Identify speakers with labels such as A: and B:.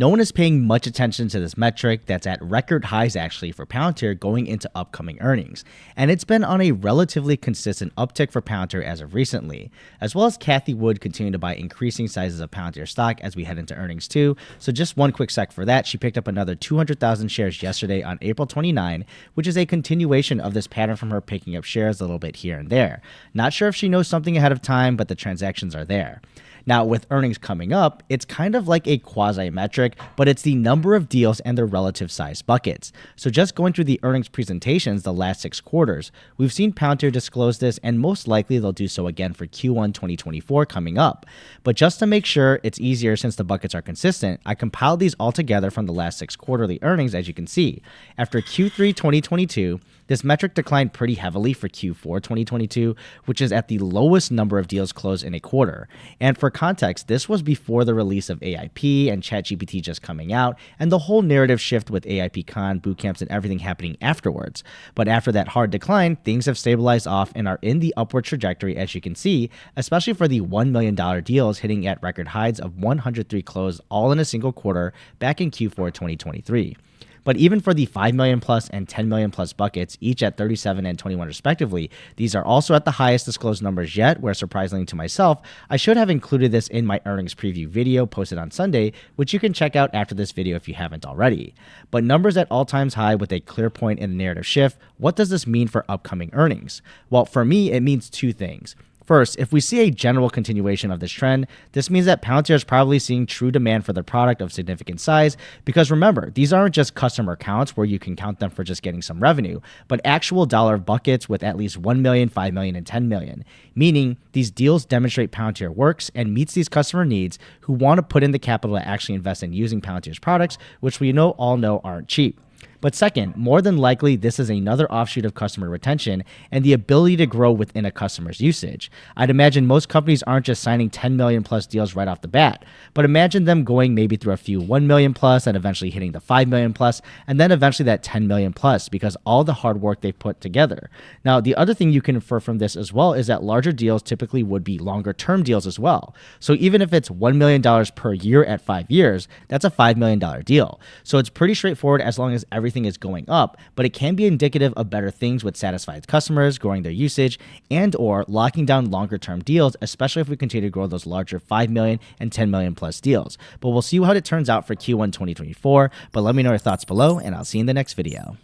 A: No one is paying much attention to this metric that's at record highs actually for Palantir going into upcoming earnings, and it's been on a relatively consistent uptick for Palantir as of recently, as well as Cathie Wood continuing to buy increasing sizes of Palantir stock as we head into earnings too. So just one quick sec for that, she picked up another 200,000 shares yesterday on April 29, which is a continuation of this pattern from her picking up shares a little bit here and there. Not sure if she knows something ahead of time, but the transactions are there. Now, with earnings coming up, it's kind of like a quasi-metric, but it's the number of deals and their relative size buckets. So just going through the earnings presentations the last 6 quarters, we've seen Palantir disclose this, and most likely they'll do so again for Q1 2024 coming up. But just to make sure it's easier since the buckets are consistent, I compiled these all together from the last 6 quarterly earnings, as you can see. After Q3 2022, this metric declined pretty heavily for Q4 2022, which is at the lowest number of deals closed in a quarter. And for context, this was before the release of AIP and ChatGPT just coming out, and the whole narrative shift with AIPCon, bootcamps, and everything happening afterwards. But after that hard decline, things have stabilized off and are in the upward trajectory, as you can see, especially for the $1 million deals hitting at record highs of 103 closed all in a single quarter back in Q4 2023. But even for the 5 million plus and 10 million plus buckets, each at 37 and 21 respectively, these are also at the highest disclosed numbers yet, where surprisingly to myself, I should have included this in my earnings preview video posted on Sunday, which you can check out after this video if you haven't already. But numbers at all times high with a clear point in the narrative shift, what does this mean for upcoming earnings? Well, for me, it means 2 things. First, if we see a general continuation of this trend, this means that Palantir is probably seeing true demand for their product of significant size, because remember, these aren't just customer counts where you can count them for just getting some revenue, but actual dollar buckets with at least 1 million, 5 million, and 10 million, meaning these deals demonstrate Palantir works and meets these customer needs who want to put in the capital to actually invest in using Palantir's products, which we all know aren't cheap. But second, more than likely, this is another offshoot of customer retention and the ability to grow within a customer's usage. I'd imagine most companies aren't just signing 10 million plus deals right off the bat, but imagine them going maybe through a few 1 million plus and eventually hitting the 5 million plus, and then eventually that 10 million plus because all the hard work they've put together. Now, the other thing you can infer from this as well is that larger deals typically would be longer term deals as well. So even if it's $1 million per year at 5 years, that's a $5 million deal. So it's pretty straightforward as long as everything is going up, but it can be indicative of better things with satisfied customers, growing their usage, and or locking down longer term deals, especially if we continue to grow those larger 5 million and 10 million plus deals. But we'll see how it turns out for Q1 2024, but let me know your thoughts below, and I'll see you in the next video.